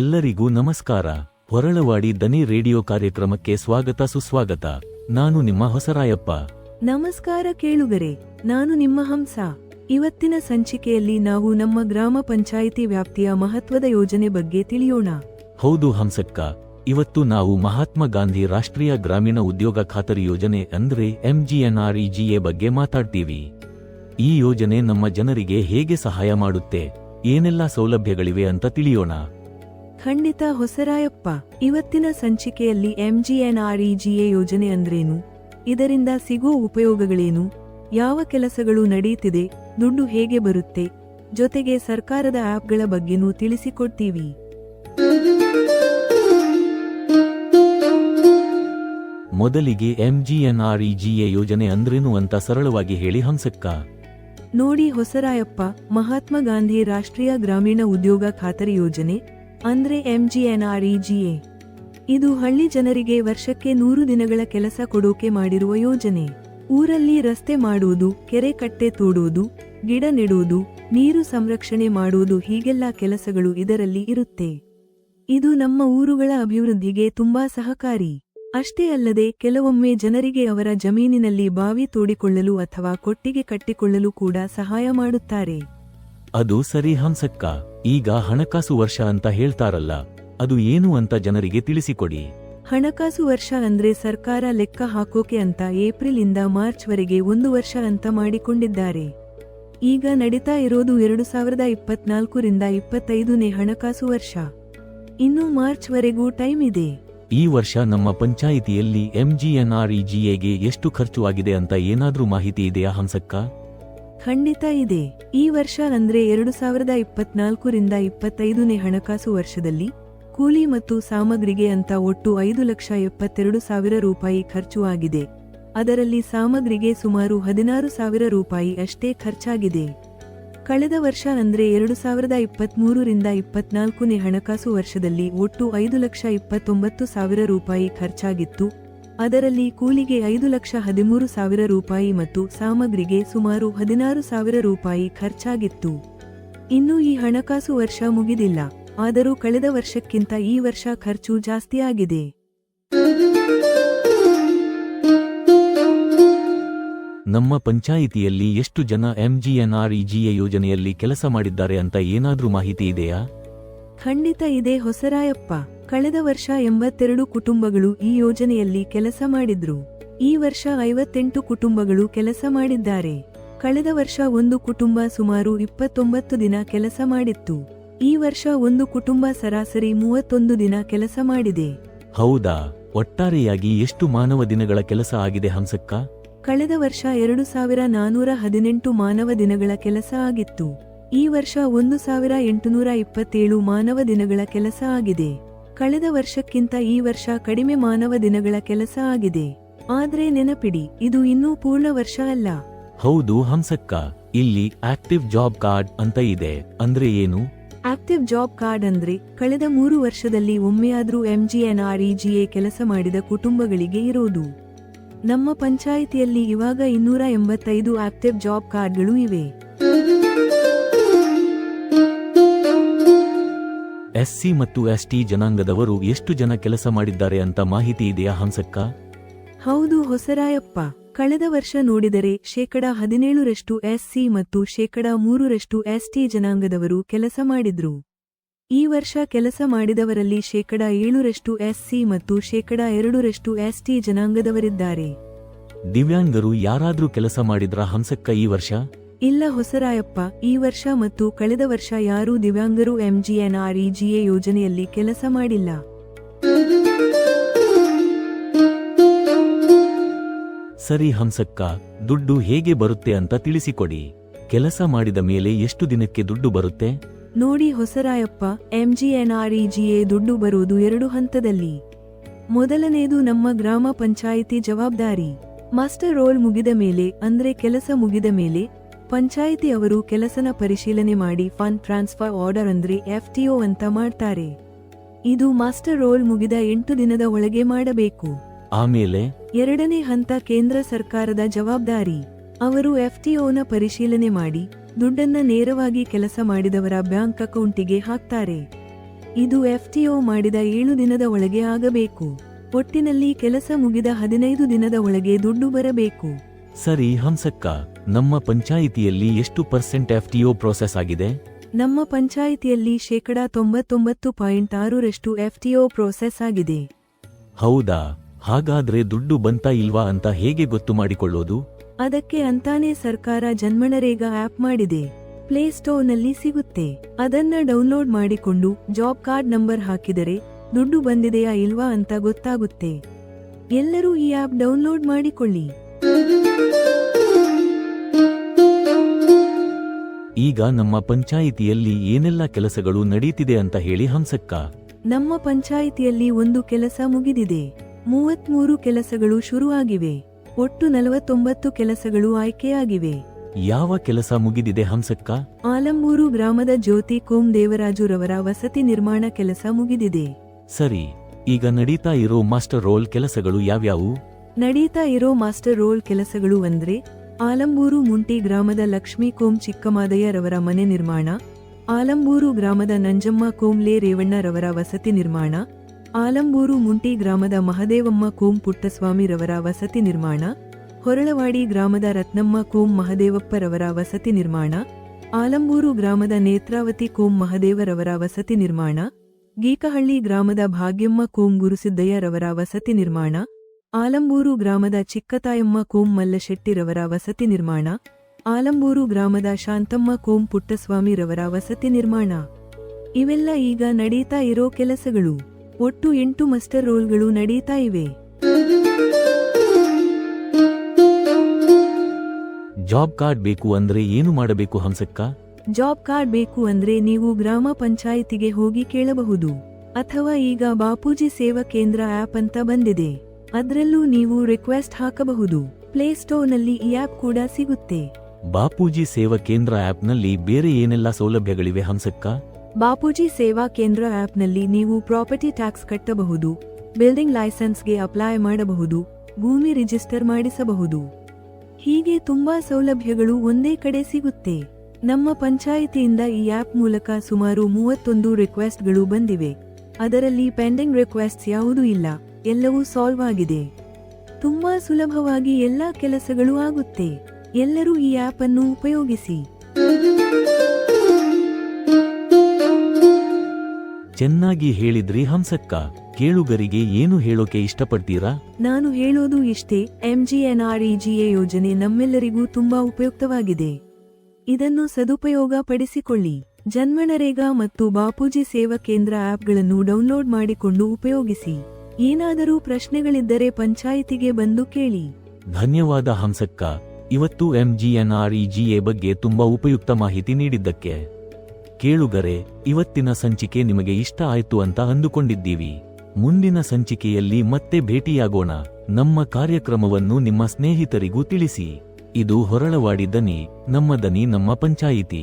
ಎಲ್ಲರಿಗೂ ನಮಸ್ಕಾರ. ಹೊರಳವಾಡಿ ದನಿ ರೇಡಿಯೋ ಕಾರ್ಯಕ್ರಮಕ್ಕೆ ಸ್ವಾಗತ ಸುಸ್ವಾಗತ. ನಾನು ನಿಮ್ಮ ಹೊಸರಾಯಪ್ಪ. ನಮಸ್ಕಾರ ಕೇಳುಗರೆ, ನಾನು ನಿಮ್ಮ ಹಂಸ. ಇವತ್ತಿನ ಸಂಚಿಕೆಯಲ್ಲಿ ನಾವು ನಮ್ಮ ಗ್ರಾಮ ಪಂಚಾಯಿತಿ ವ್ಯಾಪ್ತಿಯ ಮಹತ್ವದ ಯೋಜನೆ ಬಗ್ಗೆ ತಿಳಿಯೋಣ. ಹೌದು ಹಂಸಕ್ಕ, ಇವತ್ತು ನಾವು ಮಹಾತ್ಮ ಗಾಂಧಿ ರಾಷ್ಟ್ರೀಯ ಗ್ರಾಮೀಣ ಉದ್ಯೋಗ ಖಾತರಿ ಯೋಜನೆ ಅಂದ್ರೆ MGNREGA ಬಗ್ಗೆ ಮಾತಾಡ್ತೀವಿ. ಈ ಯೋಜನೆ ನಮ್ಮ ಜನರಿಗೆ ಹೇಗೆ ಸಹಾಯ ಮಾಡುತ್ತೆ, ಏನೆಲ್ಲಾ ಸೌಲಭ್ಯಗಳಿವೆ ಅಂತ ತಿಳಿಯೋಣ. ಖಂಡಿತ ಹೊಸರಾಯಪ್ಪ, ಇವತ್ತಿನ ಸಂಚಿಕೆಯಲ್ಲಿ MGNREGA ಯೋಜನೆ ಅಂದ್ರೇನು, ಇದರಿಂದ ಸಿಗೋ ಉಪಯೋಗಗಳೇನು, ಯಾವ ಕೆಲಸಗಳು ನಡೆಯುತ್ತಿದೆ, ದುಡ್ಡು ಹೇಗೆ ಬರುತ್ತೆ, ಜೊತೆಗೆ ಸರ್ಕಾರದ ಆಪ್ಗಳ ಬಗ್ಗೆನೂ ತಿಳಿಸಿಕೊಡ್ತೀವಿ. ಮೊದಲಿಗೆ MGNREGA ಯೋಜನೆ ಅಂದ್ರೇನು ಅಂತ ಸರಳವಾಗಿ ಹೇಳಿ ಹಂಸಕ್ಕ. ನೋಡಿ ಹೊಸರಾಯಪ್ಪ, ಮಹಾತ್ಮ ಗಾಂಧಿ ರಾಷ್ಟ್ರೀಯ ಗ್ರಾಮೀಣ ಉದ್ಯೋಗ ಖಾತರಿ ಯೋಜನೆ ಅಂದ್ರೆ MGNREGA. ಇದು ಹಳ್ಳಿ ಜನರಿಗೆ ವರ್ಷಕ್ಕೆ 100 ದಿನಗಳ ಕೆಲಸ ಕೊಡೋಕೆ ಮಾಡಿರುವ ಯೋಜನೆ. ಊರಲ್ಲಿ ರಸ್ತೆ ಮಾಡುವುದು, ಕೆರೆ ಕಟ್ಟೆ ತೋಡುವುದು, ಗಿಡ ನೆಡುವುದು, ನೀರು ಸಂರಕ್ಷಣೆ ಮಾಡುವುದು, ಹೀಗೆಲ್ಲ ಕೆಲಸಗಳು ಇದರಲ್ಲಿ ಇರುತ್ತೆ. ಇದು ನಮ್ಮ ಊರುಗಳ ಅಭಿವೃದ್ಧಿಗೆ ತುಂಬಾ ಸಹಕಾರಿ. ಅಷ್ಟೇ ಅಲ್ಲದೆ ಕೆಲವೊಮ್ಮೆ ಜನರಿಗೆ ಅವರ ಜಮೀನಿನಲ್ಲಿ ಬಾವಿ ತೋಡಿಕೊಳ್ಳಲು ಅಥವಾ ಕೊಟ್ಟಿಗೆ ಕಟ್ಟಿಕೊಳ್ಳಲು ಕೂಡ ಸಹಾಯ ಮಾಡುತ್ತಾರೆ. ಅದು ಸರಿ ಹಂಸಕ್ಕ. ಈಗ ಹಣಕಾಸು ವರ್ಷ ಅಂತ ಹೇಳ್ತಾರಲ್ಲ, ಅದು ಏನು ಅಂತ ಜನರಿಗೆ ತಿಳಿಸಿಕೊಡಿ. ಹಣಕಾಸು ವರ್ಷ ಅಂದ್ರೆ ಸರ್ಕಾರ ಲೆಕ್ಕ ಹಾಕೋಕೆ ಅಂತ ಏಪ್ರಿಲ್ ಇಂದ ಮಾರ್ಚ್ ವರೆಗೆ 1 ವರ್ಷ ಅಂತ ಮಾಡಿಕೊಂಡಿದ್ದಾರೆ. ಈಗ ನಡೀತಾ ಇರೋದು 2024 ರಿಂದ 25ನೇ ಹಣಕಾಸು ವರ್ಷ. ಇನ್ನು ಮಾರ್ಚ್ ವರೆಗೂ ಟೈಮ್ ಇದೆ. ಈ ವರ್ಷ ನಮ್ಮ ಪಂಚಾಯಿತಿಯಲ್ಲಿ MGNREGAಗೆ ಎಷ್ಟು ಖರ್ಚು ಆಗಿದೆ ಅಂತ ಏನಾದ್ರೂ ಮಾಹಿತಿ ಇದೆಯಾ ಹಂಸಕ್ಕ? ಖಂಡಿತ ಇದೆ. ಈ ವರ್ಷ ಅಂದ್ರೆ 2024 ರಿಂದ 25ನೇ ಹಣಕಾಸು ವರ್ಷದಲ್ಲಿ ಕೂಲಿ ಮತ್ತು ಸಾಮಗ್ರಿಗೆ ಅಂತ ಒಟ್ಟು 5,72,000 ರೂಪಾಯಿ ಖರ್ಚು ಆಗಿದೆ. ಅದರಲ್ಲಿ ಸಾಮಗ್ರಿಗೆ ಸುಮಾರು 16,000 ರೂಪಾಯಿ ಅಷ್ಟೇ ಖರ್ಚಾಗಿದೆ. ಕಳೆದ ವರ್ಷ ಅಂದ್ರೆ 2023 ರಿಂದ 24ನೇ ಹಣಕಾಸು ವರ್ಷದಲ್ಲಿ ಒಟ್ಟು 5,29,000 ರೂಪಾಯಿ ಖರ್ಚಾಗಿತ್ತು. ಅದರಲ್ಲಿ ಕೂಲಿಗೆ 5,13,000 ರೂಪಾಯಿ ಮತ್ತು ಸಾಮಗ್ರಿಗೆ ಸುಮಾರು 16,000 ರೂಪಾಯಿ ಖರ್ಚಾಗಿತ್ತು. ಇನ್ನು ಈ ಹಣಕಾಸು ವರ್ಷ ಮುಗಿದಿಲ್ಲ, ಆದರೂ ಕಳೆದ ವರ್ಷಕ್ಕಿಂತ ಈ ವರ್ಷ ಖರ್ಚು ಜಾಸ್ತಿಯಾಗಿದೆ. ನಮ್ಮ ಪಂಚಾಯಿತಿಯಲ್ಲಿ ಎಷ್ಟು ಜನ MGNREGA ಯೋಜನೆಯಲ್ಲಿ ಕೆಲಸ ಮಾಡಿದ್ದಾರೆ ಅಂತ ಏನಾದ್ರೂ ಮಾಹಿತಿ ಇದೆಯಾ? ಖಂಡಿತ ಇದೆ ಹೊಸರಾಯಪ್ಪ. ಕಳೆದ ವರ್ಷ 82 ಕುಟುಂಬಗಳು ಈ ಯೋಜನೆಯಲ್ಲಿ ಕೆಲಸ ಮಾಡಿದ್ರು. ಈ ವರ್ಷ 58 ಕುಟುಂಬಗಳು ಕೆಲಸ ಮಾಡಿದ್ದಾರೆ. ಕಳೆದ ವರ್ಷ ಒಂದು ಕುಟುಂಬ ಸುಮಾರು 29 ದಿನ ಕೆಲಸ ಮಾಡಿತ್ತು. ಈ ವರ್ಷ ಒಂದು ಕುಟುಂಬ ಸರಾಸರಿ 31 ದಿನ ಕೆಲಸ ಮಾಡಿದೆ. ಹೌದಾ? ಒಟ್ಟಾರೆಯಾಗಿ ಎಷ್ಟು ಮಾನವ ದಿನಗಳ ಕೆಲಸ ಆಗಿದೆ ಹಂಸಕ್ಕ? ಕಳೆದ ವರ್ಷ 2,418 ಮಾನವ ದಿನಗಳ ಕೆಲಸ ಆಗಿತ್ತು. ಈ ವರ್ಷ 1,827 ಮಾನವ ದಿನಗಳ ಕೆಲಸ ಆಗಿದೆ. ಕಳೆದ ವರ್ಷಕ್ಕಿಂತ ಈ ವರ್ಷ ಕಡಿಮೆ ಮಾನವ ದಿನಗಳ ಕೆಲಸ ಆಗಿದೆ. ಆದ್ರೆ ನೆನಪಿಡಿ, ಇದು ಇನ್ನೂ ಪೂರ್ಣ ವರ್ಷ ಅಲ್ಲ. ಹೌದು ಹಂಸಕ್ಕ, ಇಲ್ಲಿ ಆಕ್ಟಿವ್ ಜಾಬ್ ಕಾರ್ಡ್ ಅಂತ ಇದೆ. ಅಂದ್ರೆ ಏನು? ಆಕ್ಟಿವ್ ಜಾಬ್ ಕಾರ್ಡ್ ಅಂದ್ರೆ ಕಳೆದ 3 ವರ್ಷದಲ್ಲಿ ಒಮ್ಮೆಯಾದ್ರೂ MGNREGA ಕೆಲಸ ಮಾಡಿದ ಕುಟುಂಬಗಳಿಗೆ ಇರೋದು. ನಮ್ಮ ಪಂಚಾಯಿತಿಯಲ್ಲಿ ಇವಾಗ 285 ಆಕ್ಟಿವ್ ಜಾಬ್ ಕಾರ್ಡ್ಗಳು ಇವೆ. SC ಮತ್ತು ST ಜನಾಂಗದವರು ಎಷ್ಟು ಜನ ಕೆಲಸ ಮಾಡಿದ್ದಾರೆ ಅಂತ ಮಾಹಿತಿ ಇದೆಯಾ ಹಂಸಕ್ಕ? ಹೌದು ಹೊಸರಾಯಪ್ಪ, ಕಳೆದ ವರ್ಷ ನೋಡಿದರೆ 17% SC ಮತ್ತು 3% ST ಜನಾಂಗದವರು ಕೆಲಸ ಮಾಡಿದ್ರು. ಈ ವರ್ಷ ಕೆಲಸ ಮಾಡಿದವರಲ್ಲಿ 7% SC ಮತ್ತು 2% ST ಜನಾಂಗದವರಿದ್ದಾರೆ. ದಿವ್ಯಾಂಗರು ಯಾರಾದ್ರೂ ಕೆಲಸ ಮಾಡಿದ್ರಾ ಹಂಸಕ್ಕ ಈ ವರ್ಷ? ಇಲ್ಲ ಹೊಸರಾಯಪ್ಪ, ಈ ವರ್ಷ ಮತ್ತು ಕಳೆದ ವರ್ಷ ಯಾರೂ ದಿವ್ಯಾಂಗರು MGNREGA ಯೋಜನೆಯಲ್ಲಿ ಕೆಲಸ ಮಾಡಿಲ್ಲ. ಸರಿ ಹಂಸಕ್ಕ, ದುಡ್ಡು ಹೇಗೆ ಬರುತ್ತೆ ಅಂತ ತಿಳಿಸಿಕೊಡಿ. ಕೆಲಸ ಮಾಡಿದ ಮೇಲೆ ಎಷ್ಟು ದಿನಕ್ಕೆ ದುಡ್ಡು ಬರುತ್ತೆ? ನೋಡಿ ಹೊಸರಾಯಪ್ಪ, MGNREGA ದುಡ್ಡು ಬರುವುದು 2 ಹಂತದಲ್ಲಿ. ಮೊದಲನೇದು ನಮ್ಮ ಗ್ರಾಮ ಪಂಚಾಯಿತಿ ಜವಾಬ್ದಾರಿ. ಮಾಸ್ಟರ್ ರೋಲ್ ಮುಗಿದ ಮೇಲೆ ಅಂದ್ರೆ ಕೆಲಸ ಮುಗಿದ ಮೇಲೆ ಪಂಚಾಯಿತಿ ಅವರು ಕೆಲಸನ ಪರಿಶೀಲನೆ ಮಾಡಿ ಫಂಡ್ ಟ್ರಾನ್ಸ್ಫರ್ ಆರ್ಡರ್ ಅಂದ್ರೆ FTO ಅಂತ ಮಾಡ್ತಾರೆ. ಇದು ಮಾಸ್ಟರ್ ರೋಲ್ ಮುಗಿದ 8 ದಿನದ ಒಳಗೆ ಮಾಡಬೇಕು. ಆಮೇಲೆ ಎರಡನೇ ಹಂತ ಕೇಂದ್ರ ಸರ್ಕಾರದ ಜವಾಬ್ದಾರಿ. ಅವರು FTOನ ಪರಿಶೀಲನೆ ಮಾಡಿ ದುಡ್ಡನ್ನ ನೇರವಾಗಿ ಕೆಲಸ ಮಾಡಿದವರ ಬ್ಯಾಂಕ್ ಅಕೌಂಟಿಗೆ ಹಾಕ್ತಾರೆ. ಇದು FTO ಮಾಡಿದ 7 ದಿನದ ಒಳಗೆ ಆಗಬೇಕು. ಒಟ್ಟಿನಲ್ಲಿ ಕೆಲಸ ಮುಗಿದ 15 ದಿನದ ಒಳಗೆ ದುಡ್ಡು ಬರಬೇಕು. ಸರಿ ಹಂಸಕ್ಕ, ನಮ್ಮ ಪಂಚಾಯಿತಿಯಲ್ಲಿ ಎಷ್ಟು % FTO ಪ್ರೋಸೆಸ್ ಆಗಿದೆ? ನಮ್ಮ ಪಂಚಾಯಿತಿಯಲ್ಲಿ 99.6% FTO ಪ್ರೋಸೆಸ್ ಆಗಿದೆ. ಹೌದಾ? ಹಾಗಾದ್ರೆ ದುಡ್ಡು ಬಂತಾ ಇಲ್ವಾ ಅಂತ ಹೇಗೆ ಗೊತ್ತು ಮಾಡಿಕೊಳ್ಳೋದು? ಅದಕ್ಕೆ ಅಂತಾನೆ ಸರ್ಕಾರ ಜನ್ಮನರೇಗಾ ಆಪ್ ಮಾಡಿದೆ. ಪ್ಲೇಸ್ಟೋರ್ನಲ್ಲಿ ಸಿಗುತ್ತೆ. ಅದನ್ನ ಡೌನ್ಲೋಡ್ ಮಾಡಿಕೊಂಡು ಜಾಬ್ ಕಾರ್ಡ್ ನಂಬರ್ ಹಾಕಿದರೆ ದುಡ್ಡು ಬಂದಿದೆಯಾ ಇಲ್ವಾ ಅಂತ ಗೊತ್ತಾಗುತ್ತೆ. ಎಲ್ಲರೂ ಈ ಆಪ್ ಡೌನ್ಲೋಡ್ ಮಾಡಿಕೊಳ್ಳಿ. ಈಗ ನಮ್ಮ ಪಂಚಾಯಿತಿಯಲ್ಲಿ ಏನೆಲ್ಲ ಕೆಲಸಗಳು ನಡೀತಿದೆ ಅಂತ ಹೇಳಿ ಹಂಸಕ್ಕ. ನಮ್ಮ ಪಂಚಾಯಿತಿಯಲ್ಲಿ ಒಂದು ಕೆಲಸ ಮುಗಿದಿದೆ. 33 ಕೆಲಸಗಳು ಶುರುವಾಗಿವೆ. ಒಟ್ಟು 49 ಕೆಲಸಗಳು ಆಯ್ಕೆಯಾಗಿವೆ. ಯಾವ ಕೆಲಸ ಮುಗಿದಿದೆ ಹಂಸಕ್ಕ? ಆಲಂಬೂರು ಗ್ರಾಮದ ಜ್ಯೋತಿ ಕೋಂ ದೇವರಾಜುರವರ ವಸತಿ ನಿರ್ಮಾಣ ಕೆಲಸ ಮುಗಿದಿದೆ. ಸರಿ, ಈಗ ನಡೀತಾ ಇರೋ ಮಾಸ್ಟರ್ ರೋಲ್ ಕೆಲಸಗಳು ಯಾವ್ಯಾವು? ನಡೀತಾ ಇರೋ ಮಾಸ್ಟರ್ ರೋಲ್ ಕೆಲಸಗಳು ಅಂದ್ರೆ ಆಲಂಬೂರು ಮುಂಟಿ ಗ್ರಾಮದ ಲಕ್ಷ್ಮೀ ಕೋಂ ಚಿಕ್ಕಮಾದಯ್ಯರವರ ಮನೆ ನಿರ್ಮಾಣ, ಆಲಂಬೂರು ಗ್ರಾಮದ ನಂಜಮ್ಮ ಕೋಂಲೆ ರೇವಣ್ಣರವರ ವಸತಿ ನಿರ್ಮಾಣ, ಆಲಂಬೂರು ಮುಂಟಿ ಗ್ರಾಮದ ಮಹದೇವಮ್ಮ ಕೋಂ ಪುಟ್ಟಸ್ವಾಮಿರವರ ವಸತಿ ನಿರ್ಮಾಣ, ಹೊರಳವಾಡಿ ಗ್ರಾಮದ ರತ್ನಮ್ಮ ಕೋಂ ಮಹದೇವಪ್ಪರವರ ವಸತಿ ನಿರ್ಮಾಣ, ಆಲಂಬೂರು ಗ್ರಾಮದ ನೇತ್ರಾವತಿ ಕೋಂ ಮಹದೇವರವರ ವಸತಿ ನಿರ್ಮಾಣ, ಗೀಕಹಳ್ಳಿ ಗ್ರಾಮದ ಭಾಗ್ಯಮ್ಮ ಕೋಂ ಗುರುಸಿದ್ದಯ್ಯರವರ ವಸತಿ ನಿರ್ಮಾಣ, ಆಲಂಬೂರು ಗ್ರಾಮದ ಚಿಕ್ಕತಾಯಮ್ಮ ಕೋಂ ಮಲ್ಲಶೆಟ್ಟಿರವರ ವಸತಿ ನಿರ್ಮಾಣ, ಆಲಂಬೂರು ಗ್ರಾಮದ ಶಾಂತಮ್ಮ ಕೋಂ ಪುಟ್ಟಸ್ವಾಮಿರವರ ವಸತಿ ನಿರ್ಮಾಣ. ಇವೆಲ್ಲ ಈಗ ನಡೀತಾ ಇರೋ ಕೆಲಸಗಳು. ಒಟ್ಟು 8 ಮಾಸ್ಟರ್ ರೋಲ್ಗಳು ನಡೀತಾ ಇವೆ. ಜಾಬ್ ಕಾರ್ಡ್ ಬೇಕು ಅಂದ್ರೆ ಏನು ಮಾಡಬೇಕು ಹಂಸಕ್ಕ? ಜಾಬ್ ಕಾರ್ಡ್ ಬೇಕು ಅಂದ್ರೆ ನೀವು ಗ್ರಾಮ ಪಂಚಾಯಿತಿಗೆ ಹೋಗಿ ಕೇಳಬಹುದು. ಅಥವಾ ಈಗ ಬಾಪೂಜಿ ಸೇವಾ ಕೇಂದ್ರ ಆಪ್ ಅಂತ ಬಂದಿದೆ, ಅದ್ರಲ್ಲೂ ನೀವು ರಿಕ್ವೆಸ್ಟ್ ಹಾಕಬಹುದು. ಪ್ಲೇಸ್ಟೋರ್ನಲ್ಲಿ ಈ ಆಪ್ ಕೂಡ ಸಿಗುತ್ತೆ. ಬಾಪೂಜಿ ಸೇವಾ ಕೇಂದ್ರ ಆಪ್ನಲ್ಲಿ ಬೇರೆ ಏನೆಲ್ಲ ಸೌಲಭ್ಯಗಳಿವೆ ಹಂಸಕ್ಕ? ಬಾಪೂಜಿ ಸೇವಾ ಕೇಂದ್ರ ಆಪ್ನಲ್ಲಿ ನೀವು ಪ್ರಾಪರ್ಟಿ ಟ್ಯಾಕ್ಸ್ ಕಟ್ಟಬಹುದು, ಬಿಲ್ಡಿಂಗ್ ಲೈಸೆನ್ಸ್ಗೆ ಅಪ್ಲೈ ಮಾಡಬಹುದು, ಭೂಮಿ ರಿಜಿಸ್ಟರ್ ಮಾಡಿಸಬಹುದು. ಹೀಗೆ ತುಂಬಾ ಸೌಲಭ್ಯಗಳು ಒಂದೇ ಕಡೆ ಸಿಗುತ್ತೆ. ನಮ್ಮ ಪಂಚಾಯಿತಿಯಿಂದ ಈ ಆಪ್ ಮೂಲಕ ಸುಮಾರು 31 ರಿಕ್ವೆಸ್ಟ್ಗಳು ಬಂದಿವೆ. ಅದರಲ್ಲಿ ಪೆಂಡಿಂಗ್ ರಿಕ್ವೆಸ್ಟ್ಸ್ ಯಾವುದೂ ಇಲ್ಲ, ಎಲ್ಲವೂ ಸಾಲ್ವ್ ಆಗಿದೆ. ತುಂಬಾ ಸುಲಭವಾಗಿ ಎಲ್ಲಾ ಕೆಲಸಗಳು ಆಗುತ್ತೆ. ಎಲ್ಲರೂ ಈ ಆಪ್ ಅನ್ನು ಉಪಯೋಗಿಸಿ. ಚೆನ್ನಾಗಿ ಹೇಳಿದ್ರಿ ಹಂಸಕ್ಕ. ಕೇಳುಗರಿಗೆ ಏನು ಹೇಳೋಕೆ ಇಷ್ಟಪಡ್ತೀರಾ? ನಾನು ಹೇಳೋದು ಇಷ್ಟೇ, MGNREGA ಯೋಜನೆ ನಮ್ಮೆಲ್ಲರಿಗೂ ತುಂಬಾ ಉಪಯುಕ್ತವಾಗಿದೆ. ಇದನ್ನು ಸದುಪಯೋಗ ಪಡಿಸಿಕೊಳ್ಳಿ. ಜನ್ಮನರೇಗಾ ಮತ್ತು ಬಾಪೂಜಿ ಸೇವಾ ಕೇಂದ್ರ ಆಪ್ಗಳನ್ನು ಡೌನ್ಲೋಡ್ ಮಾಡಿಕೊಂಡು ಉಪಯೋಗಿಸಿ. ಏನಾದರೂ ಪ್ರಶ್ನೆಗಳಿದ್ದರೆ ಪಂಚಾಯಿತಿಗೆ ಬಂದು ಕೇಳಿ. ಧನ್ಯವಾದ ಹಂಸಕ್ಕ. ಇವತ್ತು MGNREGA ಬಗ್ಗೆ ತುಂಬಾ ಉಪಯುಕ್ತ ಮಾಹಿತಿ ನೀಡಿದ್ದಕ್ಕೆ. ಕೇಳುಗರೆ, ಇವತ್ತಿನ ಸಂಚಿಕೆ ನಿಮಗೆ ಇಷ್ಟ ಆಯ್ತು ಅಂತ ಅಂದುಕೊಂಡಿದ್ದೀವಿ. ಮುಂದಿನ ಸಂಚಿಕೆಯಲ್ಲಿ ಮತ್ತೆ ಭೇಟಿಯಾಗೋಣ. ನಮ್ಮ ಕಾರ್ಯಕ್ರಮವನ್ನು ನಿಮ್ಮ ಸ್ನೇಹಿತರಿಗೂ ತಿಳಿಸಿ. ಇದು ಹೊರಳವಾಡಿ ದನಿ, ನಮ್ಮ ದನಿ ನಮ್ಮ ಪಂಚಾಯಿತಿ.